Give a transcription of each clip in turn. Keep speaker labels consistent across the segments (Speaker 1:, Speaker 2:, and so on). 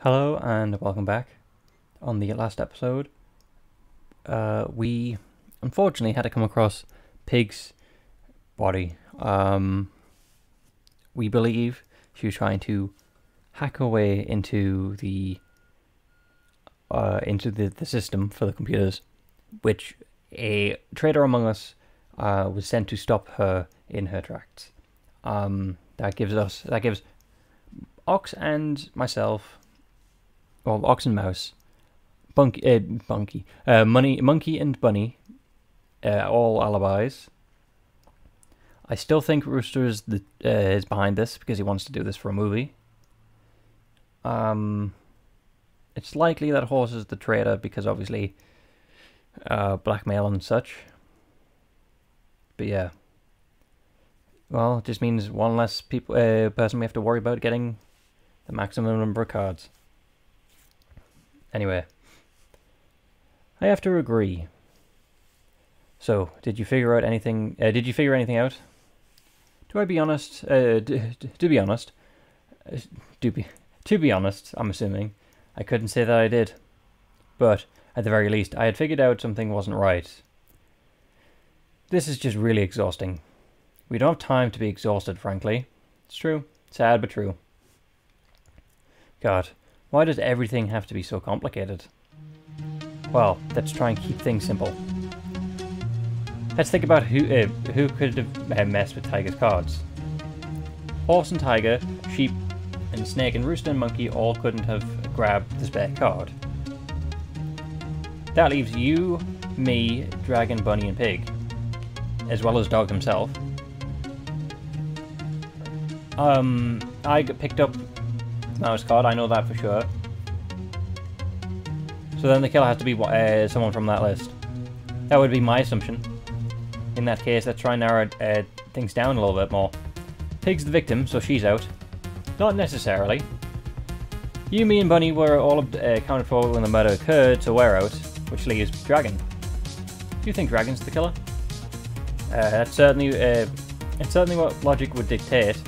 Speaker 1: Hello and welcome back. On the last episode, we unfortunately had to come across Pig's body. We believe she was trying to hack her way into the system for the computers, which a traitor among us was sent to stop her in her tracks. That gives Ox and myself. Well, Ox and Mouse, Monkey and Bunny, all alibis. I still think Rooster is behind this because he wants to do this for a movie. It's likely that Horse is the traitor because obviously blackmail and such. But yeah, well, it just means one less person we have to worry about getting the maximum number of cards. Anyway, I have to agree. So, did you figure out anything? Did you figure anything out? To be honest, I'm assuming I couldn't say that I did. But at the very least, I had figured out something wasn't right. This is just really exhausting. We don't have time to be exhausted, frankly. It's true. Sad but true. God. Why does everything have to be so complicated? Well, let's try and keep things simple. Let's think about who could have messed with Tiger's cards. Horse and Tiger, Sheep and Snake and Rooster and Monkey all couldn't have grabbed the spare card. That leaves you, me, Dragon, Bunny and Pig, as well as Dog himself. I picked up Mouse card, I know that for sure. So then the killer has to be someone from that list. That would be my assumption. In that case, let's try and narrow things down a little bit more. Pig's the victim, so she's out. Not necessarily. You, me and Bunny were all accounted for when the murder occurred, so we're out, which leaves Dragon. Do you think Dragon's the killer? It's certainly what logic would dictate.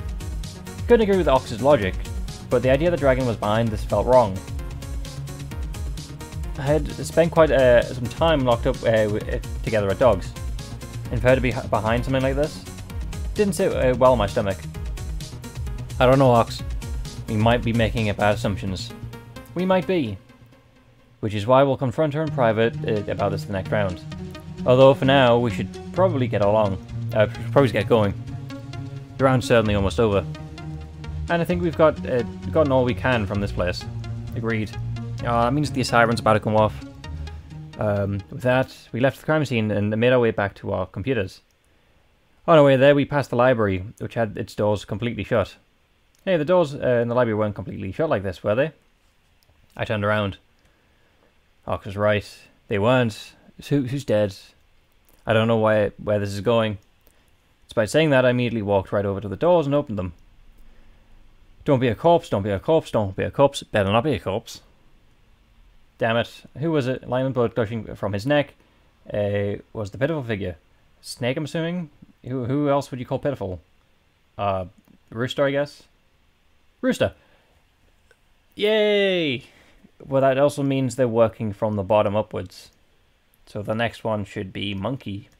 Speaker 1: Couldn't agree with Ox's logic, but the idea that Dragon was behind this felt wrong. I had spent quite some time locked up together at Dogs, and for her to be behind something like this didn't sit well in my stomach. I don't know, Ox. We might be making bad assumptions. We might be. Which is why we'll confront her in private about this the next round. Although for now, we should probably get probably get going. The round's certainly almost over. And I think we've gotten all we can from this place. Agreed. That means the siren's about to come off. With that, we left the crime scene and made our way back to our computers. On our way there, we passed the library, which had its doors completely shut. Hey, the doors in the library weren't completely shut like this, were they? I turned around. Ox was right. They weren't. Who's dead? I don't know where this is going. Despite saying that, I immediately walked right over to the doors and opened them. Don't be a corpse, don't be a corpse, don't be a corpse, better not be a corpse. Damn it, who was it? Lying in blood gushing from his neck was the pitiful figure. Snake, I'm assuming? Who else would you call pitiful? Rooster, I guess? Rooster! Yay! Well, that also means they're working from the bottom upwards. So the next one should be Monkey.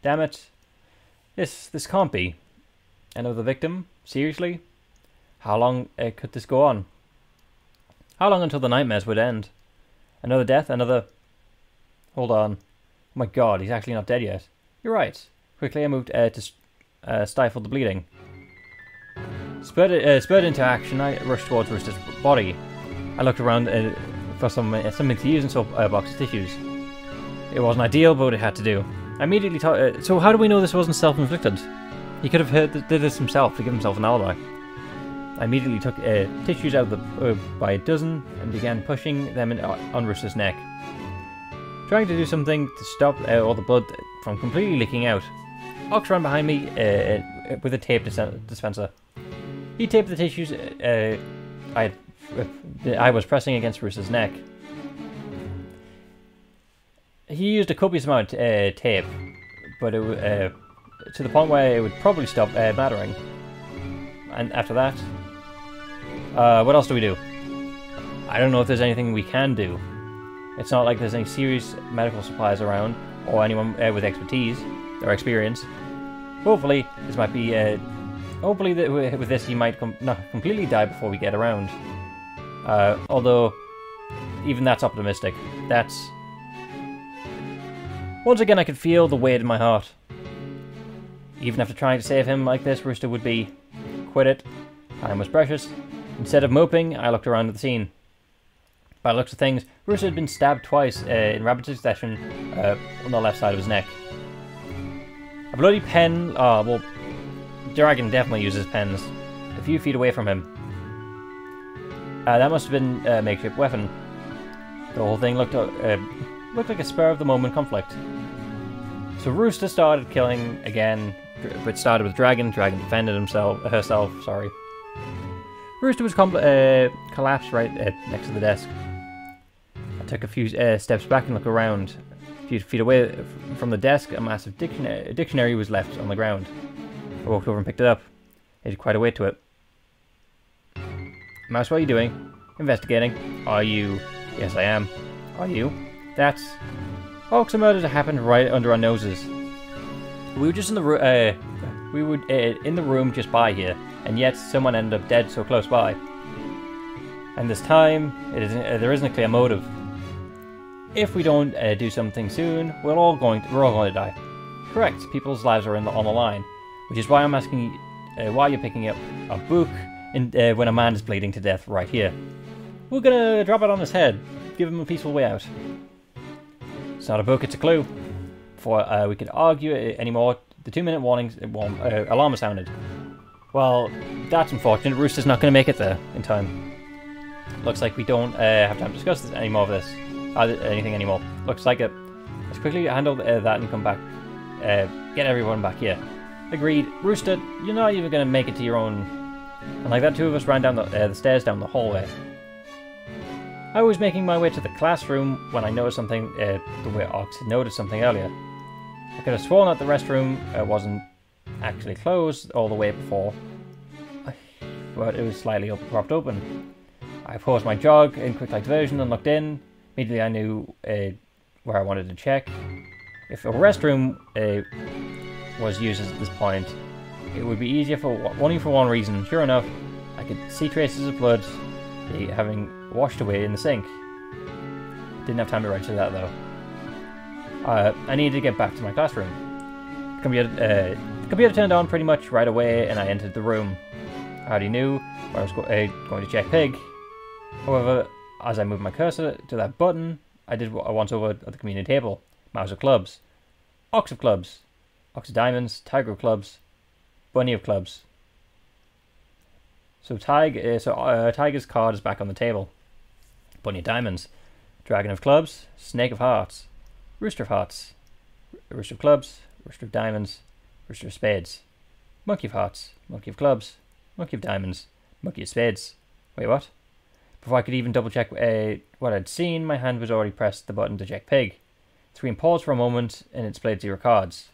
Speaker 1: Damn it. This can't be. Another victim? Seriously? How long could this go on? How long until the nightmares would end? Another death? Another... Hold on. Oh my god, he's actually not dead yet. You're right. Quickly I moved to stifle the bleeding. Spurred into action, I rushed towards Rooster's body. I looked around for something to use and saw a box of tissues. It wasn't ideal, but it had to do. I immediately thought... so how do we know this wasn't self-inflicted? He could have did this himself to give himself an alibi. I immediately took tissues out by a dozen and began pushing them on Rooster's neck. Trying to do something to stop all the blood from completely leaking out. Ox ran behind me with a tape dispenser. He taped the tissues I was pressing against Rooster's neck. He used a copious amount of tape, but to the point where it would probably stop mattering. And after that, what else do we do? I don't know if there's anything we can do. It's not like there's any serious medical supplies around, or anyone with expertise or experience. Hopefully, this might be. Hopefully, with this, he might not completely die before we get around. Although, even that's optimistic. That's. Once again, I could feel the weight in my heart. Even after trying to save him like this, Rooster would be. Quit it. Time was precious. Instead of moping, I looked around at the scene. By the looks of things, Rooster had been stabbed twice in rapid succession on the left side of his neck. A bloody pen. Oh, well, Dragon definitely uses pens. A few feet away from him. That must have been a makeshift weapon. The whole thing looked like a spur-of-the-moment conflict. So Rooster started killing again. It started with Dragon. Dragon defended herself. Sorry. Rooster was collapsed right next to the desk. I took a few steps back and looked around. A few feet away from the desk, a massive dictionary was left on the ground. I walked over and picked it up. It had quite a weight to it. Mouse, what are you doing? Investigating. Are you? Yes, I am. Are you? That's... Hawks murders happened right under our noses. We were just in the in the room just by here, and yet someone ended up dead so close by. And this time, there isn't a clear motive. If we don't do something soon, we're all going to die. Correct. People's lives are on the line, which is why I'm asking why you're picking up a book when a man is bleeding to death right here. We're gonna drop it on his head, give him a peaceful way out. It's not a book, it's a clue. Before we could argue anymore, the 2-minute alarm was sounded. Well, that's unfortunate. Rooster's not going to make it there in time. Looks like we don't have time to discuss this anything anymore. Looks like it. Let's quickly handle that and come back. Get everyone back here. Agreed. Rooster, you're not even going to make it to your own. And like that, two of us ran down the stairs down the hallway. I was making my way to the classroom when I noticed something the way Ox had noticed something earlier. I could have sworn that the restroom wasn't actually closed all the way before, but it was slightly propped open. I paused my jog in quick light diversion and looked in. Immediately I knew where I wanted to check. If a restroom was used at this point, it would be easier for one reason. Sure enough, I could see traces of blood having washed away in the sink. Didn't have time to register that though. I needed to get back to my classroom. The computer turned on pretty much right away and I entered the room. I already knew where I was going to check Pig. However, as I moved my cursor to that button, I did what I once over at the community table. Mouse of clubs. Ox of clubs. Ox of diamonds. Tiger of clubs. Bunny of clubs. So Tiger's card is back on the table. Bunny of diamonds. Dragon of clubs. Snake of hearts. Rooster of hearts. Rooster of clubs. Rooster of diamonds. Rooster of spades. Monkey of hearts. Monkey of clubs. Monkey of diamonds. Monkey of spades. Wait, what? Before I could even double check what I'd seen, my hand was already pressed the button to check Pig. The screen paused for a moment and it displayed 0 cards.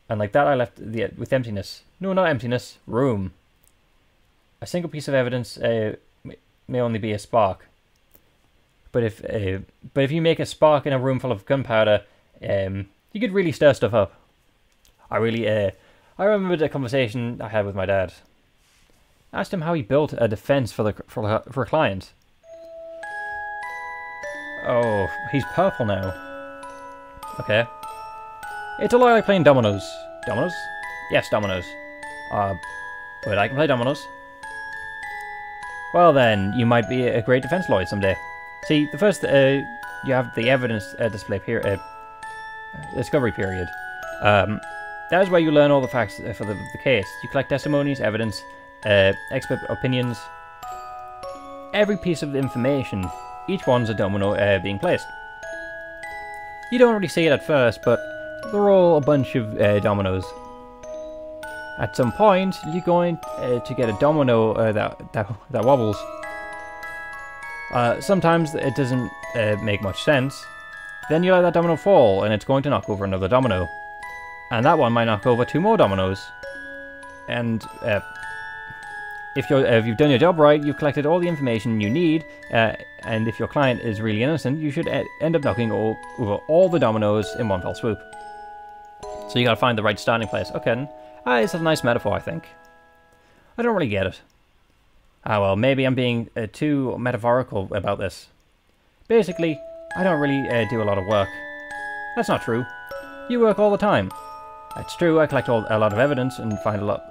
Speaker 1: And like that I left with emptiness. No, not emptiness. Room. A single piece of evidence may only be a spark. But if you make a spark in a room full of gunpowder, you could really stir stuff up. I remembered a conversation I had with my dad. I asked him how he built a defense for a client. Oh, he's purple now. Okay. It's a lot like playing dominoes. Dominoes? Yes, dominoes. But I can play dominoes. Well then, you might be a great defense lawyer someday. See, the first, you have the evidence display period, discovery period. That is where you learn all the facts for the case. You collect testimonies, evidence, expert opinions, every piece of information. Each one's a domino being placed. You don't really see it at first, but they're all a bunch of dominoes. At some point, you're going to get a domino that wobbles. Sometimes it doesn't make much sense. Then you let that domino fall, and it's going to knock over another domino. And that one might knock over 2 more dominoes. And if you've done your job right, you've collected all the information you need, and if your client is really innocent, you should end up knocking over all the dominoes in one fell swoop. So you gotta find the right starting place. Okay, then. It's a nice metaphor, I think. I don't really get it. Ah, well, maybe I'm being too metaphorical about this. Basically, I don't really do a lot of work. That's not true. You work all the time. It's true, I collect a lot of evidence and find a lot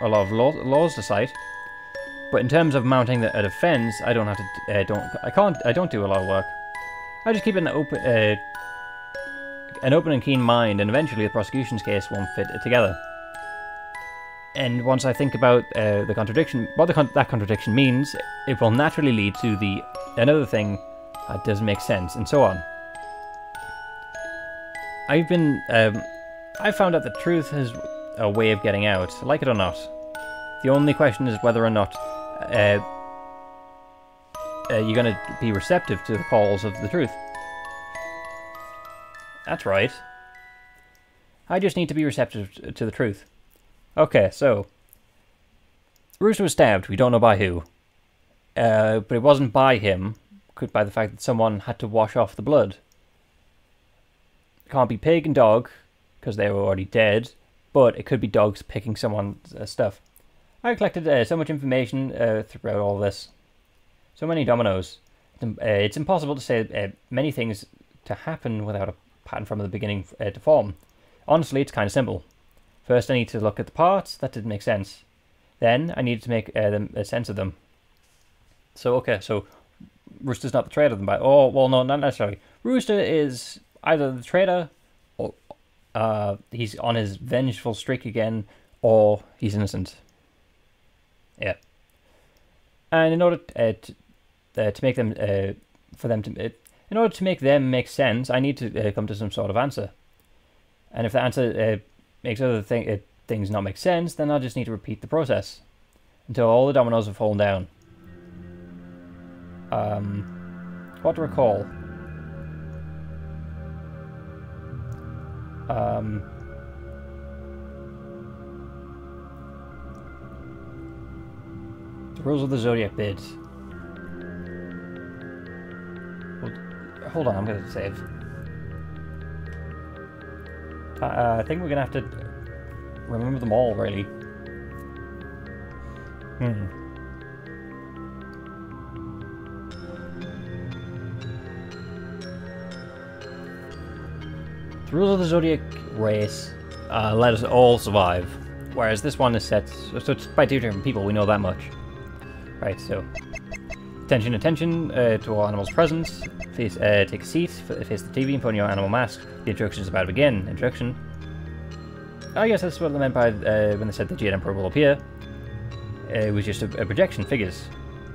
Speaker 1: of laws to cite. But in terms of mounting a defense, I don't have to. I don't do a lot of work. I just keep an open and keen mind, and eventually the prosecution's case won't fit together. And once I think about the contradiction, what that contradiction means, it will naturally lead to another thing that doesn't make sense, and so on. I've found out that truth has a way of getting out, like it or not. The only question is whether or not you're going to be receptive to the calls of the truth. That's right. I just need to be receptive to the truth. Okay, so Rooster was stabbed. We don't know by who. But it wasn't by him. Could by the fact that someone had to wash off the blood. It can't be pig and dog, because they were already dead. But it could be dogs picking someone's stuff. I collected so much information throughout all this. So many dominoes. It's impossible to say many things to happen without a pattern from the beginning to form. Honestly, it's kind of simple. First, I need to look at the parts that didn't make sense. Then, I need to make a sense of them. So, okay, so Rooster's not the traitor then by... Oh, well, no, not necessarily. Rooster is either the traitor, or he's on his vengeful streak again, or he's innocent. Yeah. And in order to make them... in order to make them make sense, I need to come to some sort of answer. And if the answer makes other things not make sense, then I'll just need to repeat the process until all the dominoes have fallen down. What to recall? The rules of the Zodiac Bid. Hold on, I'm going to save. I think we're going to have to remember them all, really. The rules of the Zodiac race let us all survive, whereas this one is set, so it's by two different people, we know that much. Right, so... Attention to all animals present. Please take a seat, face the TV and put on your animal mask. The introduction is about to begin. Introduction. I guess that's what they meant by when they said the Jade Emperor will appear. It was just a projection, figures.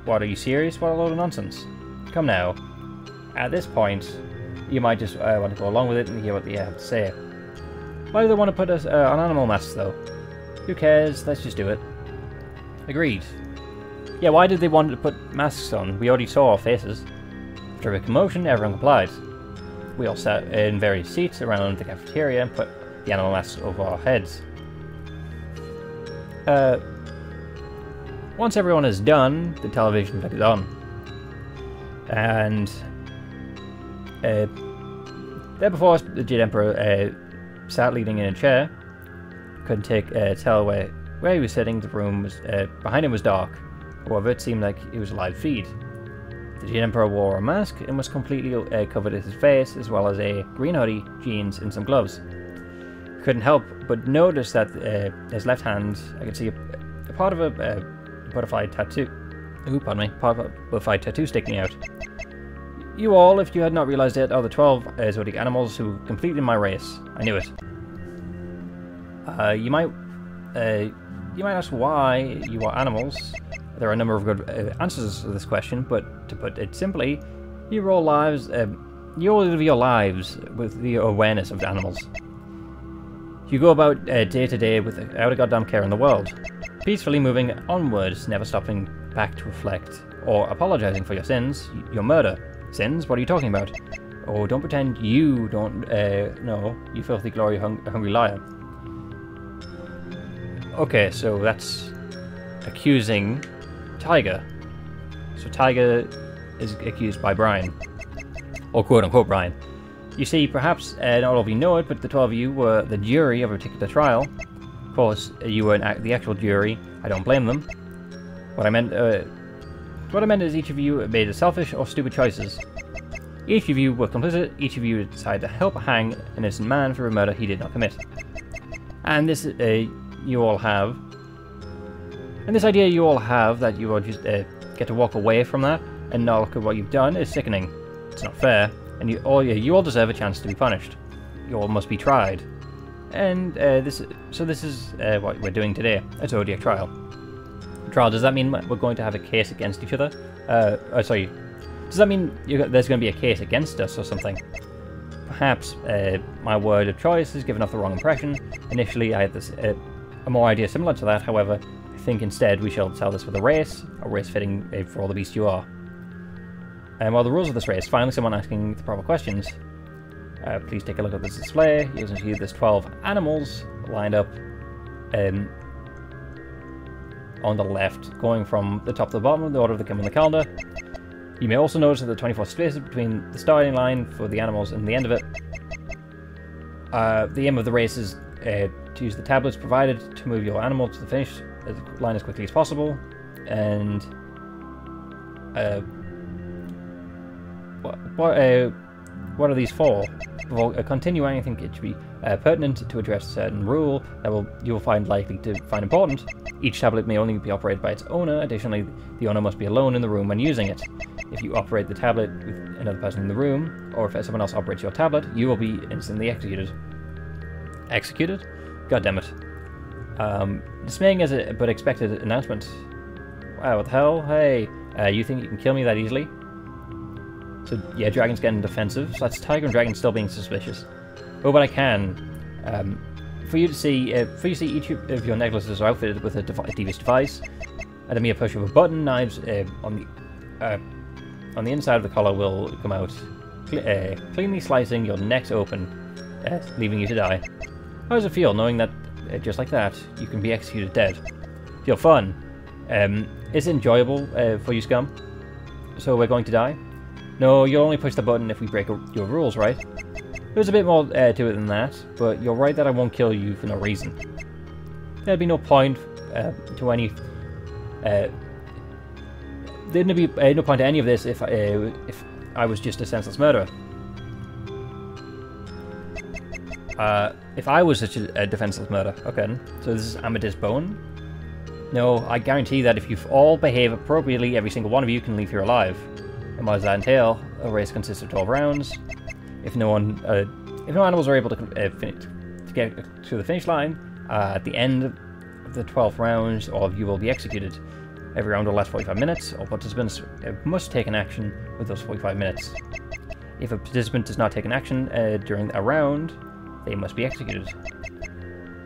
Speaker 1: What, are you serious? What a load of nonsense. Come now. At this point, you might just want to go along with it and hear what they have to say. Why do they want to put us on animal masks, though? Who cares? Let's just do it. Agreed. Yeah, why did they want to put masks on? We already saw our faces. After a commotion, everyone complied. We all sat in various seats around the cafeteria and put the animal masks over our heads. Once everyone is done, the television flickered on. And there before us, the Jade Emperor sat leaning in a chair. Couldn't tell where he was sitting. The room was behind him was dark. However, it seemed like it was a live feed. The Jade Emperor wore a mask and was completely covered in his face, as well as a green hoodie, jeans, and some gloves. Couldn't help but notice that his left hand, I could see a part of a butterfly tattoo. Part of a butterfly tattoo sticking out. You all, if you had not realized it, are the 12 Zodiac animals who completed my race. I knew it. You might ask why you are animals. There are a number of good answers to this question, but to put it simply, you all live your lives with the awareness of the animals. You go about day to day without a goddamn care in the world, peacefully moving onwards, never stopping back to reflect, or apologizing for your sins, your murder. Sins? What are you talking about? Oh, don't pretend you don't know, you filthy glory hungry liar. Okay, so that's accusing Tiger. So Tiger is accused by Brian, or quote-unquote Brian. You see, perhaps not all of you know it, but the 12 of you were the jury of a particular trial. Of course, you were the actual jury. I don't blame them. What I meant is each of you made selfish or stupid choices. Each of you were complicit. Each of you decided to help hang an innocent man for a murder he did not commit. And this you all have. And this idea you all have that you all just get to walk away from that and not look at what you've done is sickening. It's not fair, and you all deserve a chance to be punished. You all must be tried. And this is what we're doing today, a Zodiac trial. Trial, does that mean we're going to have a case against each other? Sorry. Does that mean there's going to be a case against us or something? Perhaps my word of choice has given off the wrong impression. Initially, I had this a more idea similar to that. However, I think instead we shall tell this with a race fitting for all the beasts you are. And while the rules of this race, finally someone asking the proper questions. Please take a look at this display. You can see there's 12 animals lined up on the left, going from the top to the bottom of the order they come on the calendar. You may also notice that there are 24 spaces between the starting line for the animals and the end of it. The aim of the race is to use the tablets provided to move your animal to the finish line as quickly as possible. And what are these for? Before continuing, I think it should be pertinent to address a certain rule that you will find likely to find important. Each tablet may only be operated by its owner. Additionally, the owner must be alone in the room when using it. If you operate the tablet with another person in the room, or if someone else operates your tablet, you will be instantly executed. Executed? God damn it. Dismaying but expected announcement. Wow, what the hell? Hey, you think you can kill me that easily? So yeah, Dragon's getting defensive. So that's Tiger and Dragon still being suspicious. But what I can, for you to see each of your necklaces are outfitted with a devious device. At a mere push of a button, knives on the inside of the collar will come out, cleanly slicing your necks open, leaving you to die. How does it feel knowing that, just like that, you can be executed dead? Feel fun? Is it enjoyable for you, scum? So we're going to die? No, you'll only push the button if we break your rules, right? There's a bit more to it than that, but you're right that I won't kill you for no reason. There'd be no point to any... there'd be no point to any of this if I was just a senseless murderer. If I was such a defenseless murderer, okay. So this is Amethyst Bone. No, I guarantee that if you all behave appropriately, every single one of you can leave here alive. And what does that entail? A race consists of 12 rounds. If no animals are able to get to the finish line, at the end of the 12th round, all of you will be executed. Every round will last 45 minutes. All participants must take an action with those 45 minutes. If a participant does not take an action during a round, they must be executed.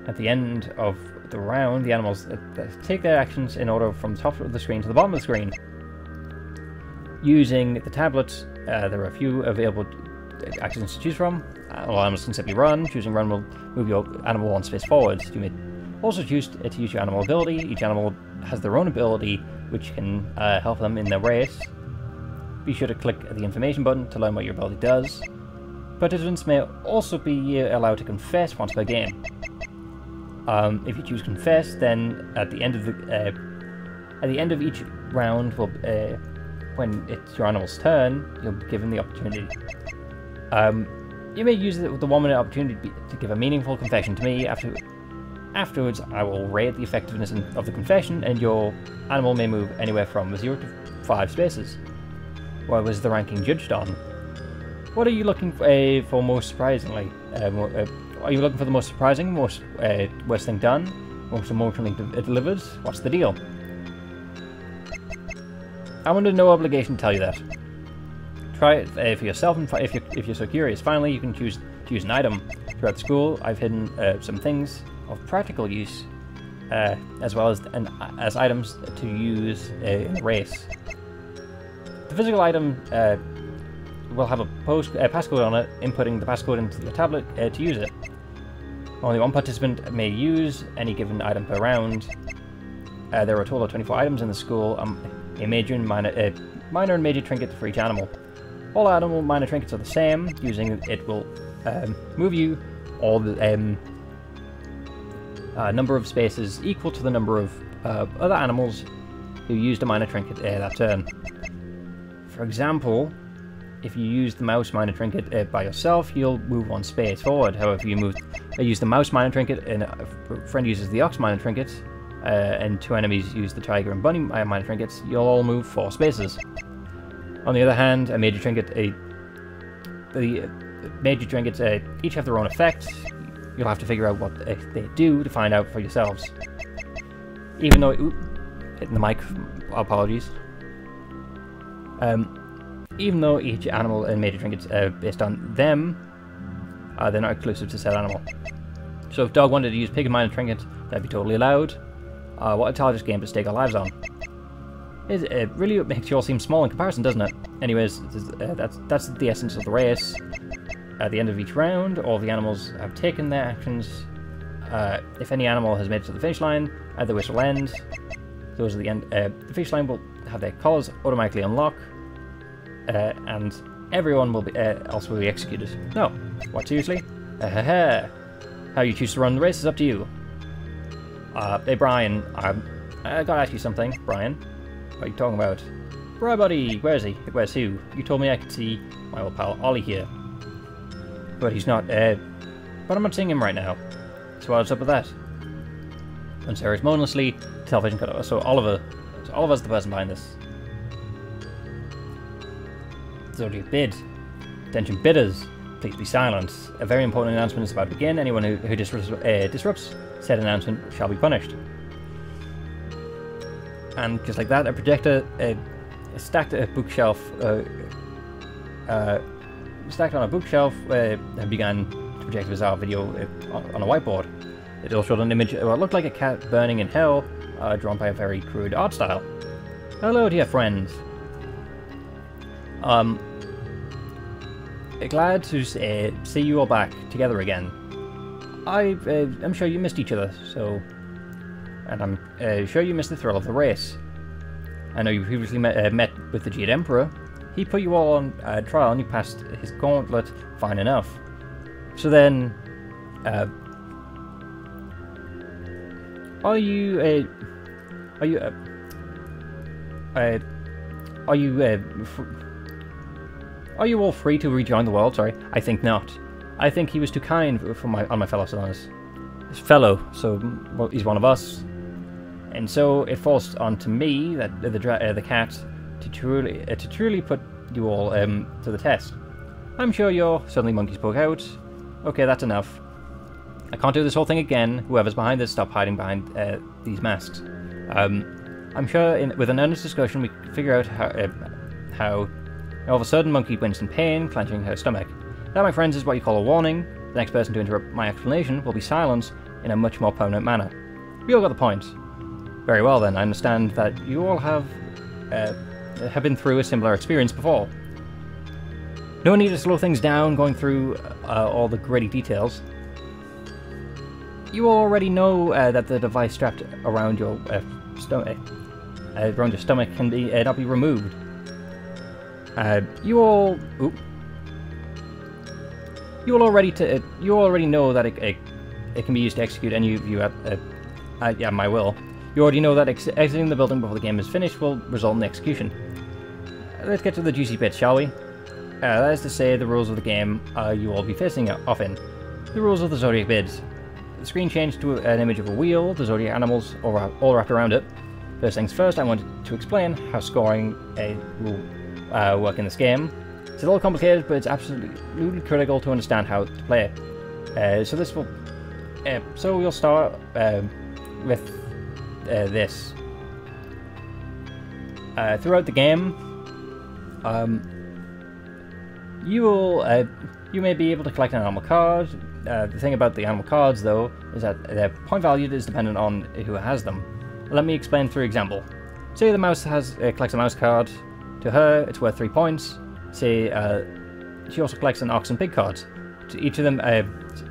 Speaker 1: At the end of the round, the animals take their actions in order from the top of the screen to the bottom of the screen. Using the tablets, there are a few available actions to choose from. All animals can simply run. Choosing run will move your animal one space forward. You may also choose to use your animal ability. Each animal has their own ability, which can help them in their race. Be sure to click the information button to learn what your ability does. Participants may also be allowed to confess once per game. If you choose confess, then at the end of each round, when it's your animal's turn, you'll be given the opportunity. You may use the 1 minute opportunity to give a meaningful confession to me. Afterwards, I will rate the effectiveness of the confession, and your animal may move anywhere from 0 to 5 spaces. What was the ranking judged on? What are you looking for most surprisingly? Are you looking for the most surprising, worst thing done, most emotionally delivered? What's the deal? I'm under no obligation to tell you that. Try it for yourself, and if you're so curious. Finally, you can choose to use an item. Throughout the school, I've hidden some things of practical use, as well as items to use in the race. The physical item will have a passcode on it. Inputting the passcode into your tablet to use it. Only one participant may use any given item per round. There are a total of 24 items in the school, a major and minor and major trinket for each animal. All animal minor trinkets are the same. Using it will move you all the number of spaces equal to the number of other animals who used a minor trinket that turn. For example, if you use the mouse minor trinket by yourself, you'll move 1 space forward. However, if you use the mouse minor trinket and a friend uses the ox minor trinket, and 2 enemies use the tiger and bunny minor trinkets, you'll all move 4 spaces. On the other hand, a major trinket, the major trinkets each have their own effect. You'll have to figure out what they do to find out for yourselves. Even though, hitting the mic, apologies. Even though each animal and major trinkets are based on them, they're not exclusive to said animal. So if dog wanted to use pig and minor trinket, that'd be totally allowed. What a childish game to stake our lives on. It really makes you all seem small in comparison, doesn't it? Anyways, that's the essence of the race. At the end of each round, all the animals have taken their actions. If any animal has made it to the finish line, the race will end. Those are the end. The finish line will have their collars automatically unlock, and everyone will be else will be executed. No, what seriously? How you choose to run the race is up to you. Hey Brian, I gotta ask you something, Brian. What are you talking about? Right, buddy, where is he? Where's who? You told me I could see my old pal Ollie here. But he's not, but I'm not seeing him right now. So what's up with that? Unceremoniously, television cut off. So Oliver's the person behind this. Zodiac Bid. Attention bidders, please be silent. A very important announcement is about to begin. Anyone who disrupts said announcement shall be punished. And just like that, a projector stacked a bookshelf, stacked on a bookshelf, began to project a bizarre video on a whiteboard. It also showed an image of what looked like a cat burning in hell, drawn by a very crude art style. Hello, dear friends. Glad to see you all back together again. I'm sure you missed each other, and I'm sure you missed the thrill of the race. I know you previously met with the Jade Emperor. He put you all on trial and you passed his gauntlet fine enough. So then, are you all free to rejoin the world? Sorry, I think not. I think he was too kind on my fellow sons. His fellow, so well, he's one of us. And so it falls onto me, that the cat, to truly put you all to the test. I'm sure suddenly Monkey spoke out. Okay, that's enough. I can't do this whole thing again. Whoever's behind this, stop hiding behind these masks. I'm sure with an earnest discussion we can figure out how all of a sudden Monkey winced in pain, clenching her stomach. That, my friends, is what you call a warning. The next person to interrupt my explanation will be silenced in a much more permanent manner. We all got the point. Very well then, I understand that you all have been through a similar experience before. No need to slow things down going through all the gritty details. You already know that the device strapped around your stomach can not be removed. You already know that it can be used to execute any of you at my will. You already know that exiting the building before the game is finished will result in execution. Let's get to the juicy bit, shall we? That is to say, the rules of the game you will be facing off in. The rules of the Zodiac Bids. The screen changed to an image of a wheel, the Zodiac animals all wrapped around it. First things first, I wanted to explain how scoring will work in this game. It's a little complicated, but it's absolutely critical to understand how to play it. So we'll start with this. Throughout the game, you may be able to collect an animal card. The thing about the animal cards, though, is that their point value is dependent on who has them. Let me explain through example. Say the mouse collects a mouse card. To her, it's worth 3 points. Say she also collects an ox and pig card. To each of them,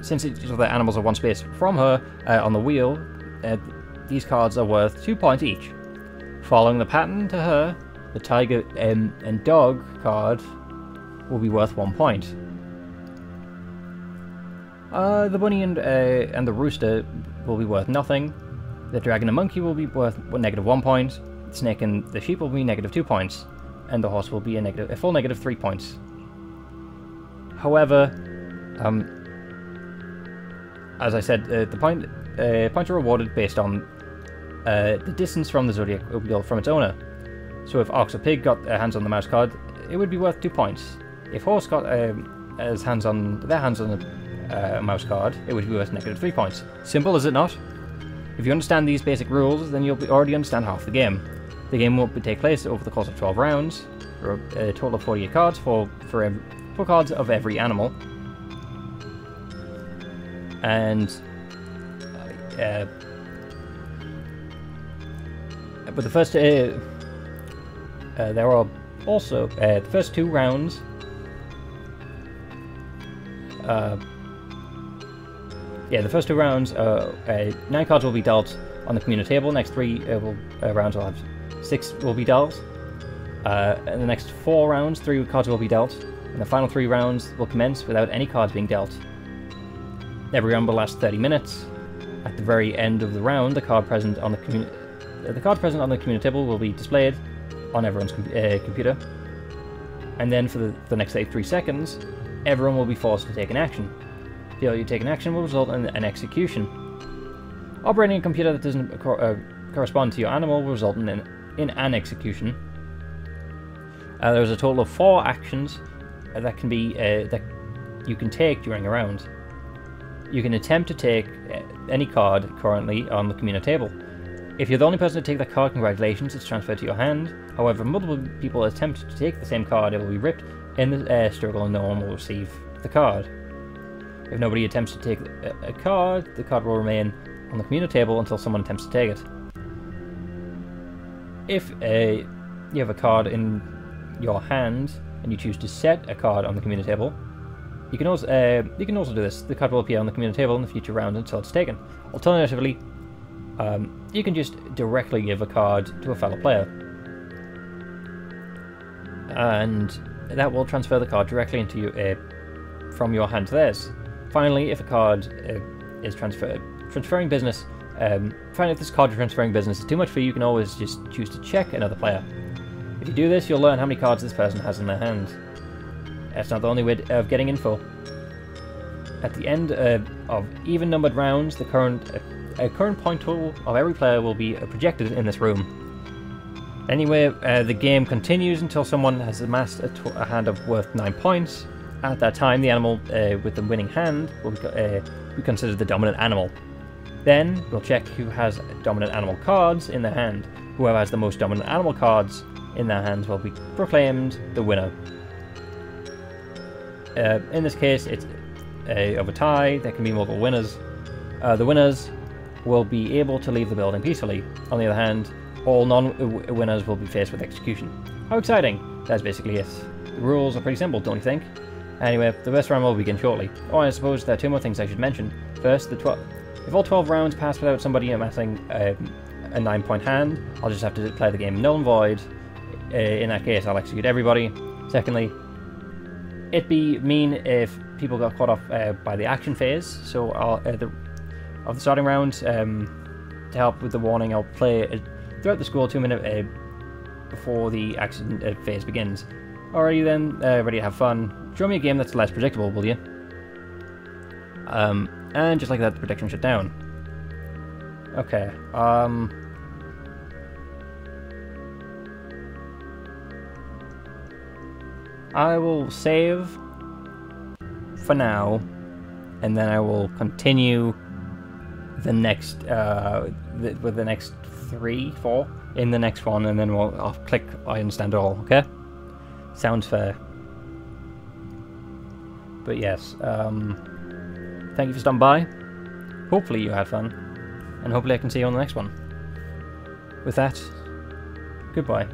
Speaker 1: since each of the animals are 1 space from her on the wheel, these cards are worth 2 points each. Following the pattern to her, the tiger and dog card will be worth 1 point. The bunny and the rooster will be worth nothing. The dragon and monkey will be worth -1 point. The snake and the sheep will be -2 points. And the horse will be a full -3 points. However, as I said, the points are rewarded based on the distance from the Zodiac wheel from its owner. So if ox or pig got their hands on the mouse card, it would be worth 2 points. If horse got their hands on the mouse card, it would be worth -3 points. Simple, is it not? If you understand these basic rules, then you'll already understand half the game. The game will take place over the course of 12 rounds, for a total of 48 cards for cards of every animal. And but the first there are also the first 2 rounds. The first 2 rounds, 9 cards will be dealt on the community table. Next 3 rounds will have 6 will be dealt. In the next 4 rounds, 3 cards will be dealt. And the final 3 rounds will commence without any cards being dealt. Every round will last 30 minutes. At the very end of the round, the card present on the community table will be displayed on everyone's computer. And then for the next 3 seconds, everyone will be forced to take an action. Failure to take an action will result in an execution. Operating a computer that doesn't correspond to your animal will result in an execution. There's a total of 4 actions that you can take during a round. You can attempt to take any card currently on the community table. If you're the only person to take that card, congratulations, it's transferred to your hand. However, if multiple people attempt to take the same card, it will be ripped in the struggle and no one will receive the card. If nobody attempts to take a card, the card will remain on the community table until someone attempts to take it. If you have a card in your hand and you choose to set a card on the community table, you can also do this. The card will appear on the community table in the future round until it's taken. Alternatively, you can just directly give a card to a fellow player, and that will transfer the card directly into you from your hand to theirs. Finally, if a card is transferring business, if this card transferring business is too much for you, you can always just choose to check another player. If you do this, you'll learn how many cards this person has in their hand. That's not the only way of getting info. At the end of even-numbered rounds, the current point total of every player will be projected in this room. Anyway, the game continues until someone has amassed a hand of worth 9 points. At that time, the animal with the winning hand will be considered the dominant animal. Then, we'll check who has dominant animal cards in their hand. Whoever has the most dominant animal cards in their hands will be proclaimed the winner. In this case, it's of a tie. There can be multiple winners. The winners will be able to leave the building peacefully. On the other hand, all non-winners will be faced with execution. How exciting! That's basically it. The rules are pretty simple, don't you think? Anyway, the first round will begin shortly. Oh, I suppose there are 2 more things I should mention. First, if all 12 rounds pass without somebody amassing a 9-point hand, I'll just have to play the game null and void. In that case, I'll execute everybody. Secondly, it'd be mean if people got caught off by the action phase. So of the starting rounds, to help with the warning, I'll play throughout the school 2 minutes before the action phase begins. Alrighty then, ready to have fun. Show me a game that's less predictable, will you? And just like that, the prediction shut down. Okay, I will save for now, and then I will continue the next with the next 3, 4 in the next one, and then I'll click I understand all. Okay, sounds fair. But yes, thank you for stopping by. Hopefully you had fun, and hopefully I can see you on the next one. With that, goodbye.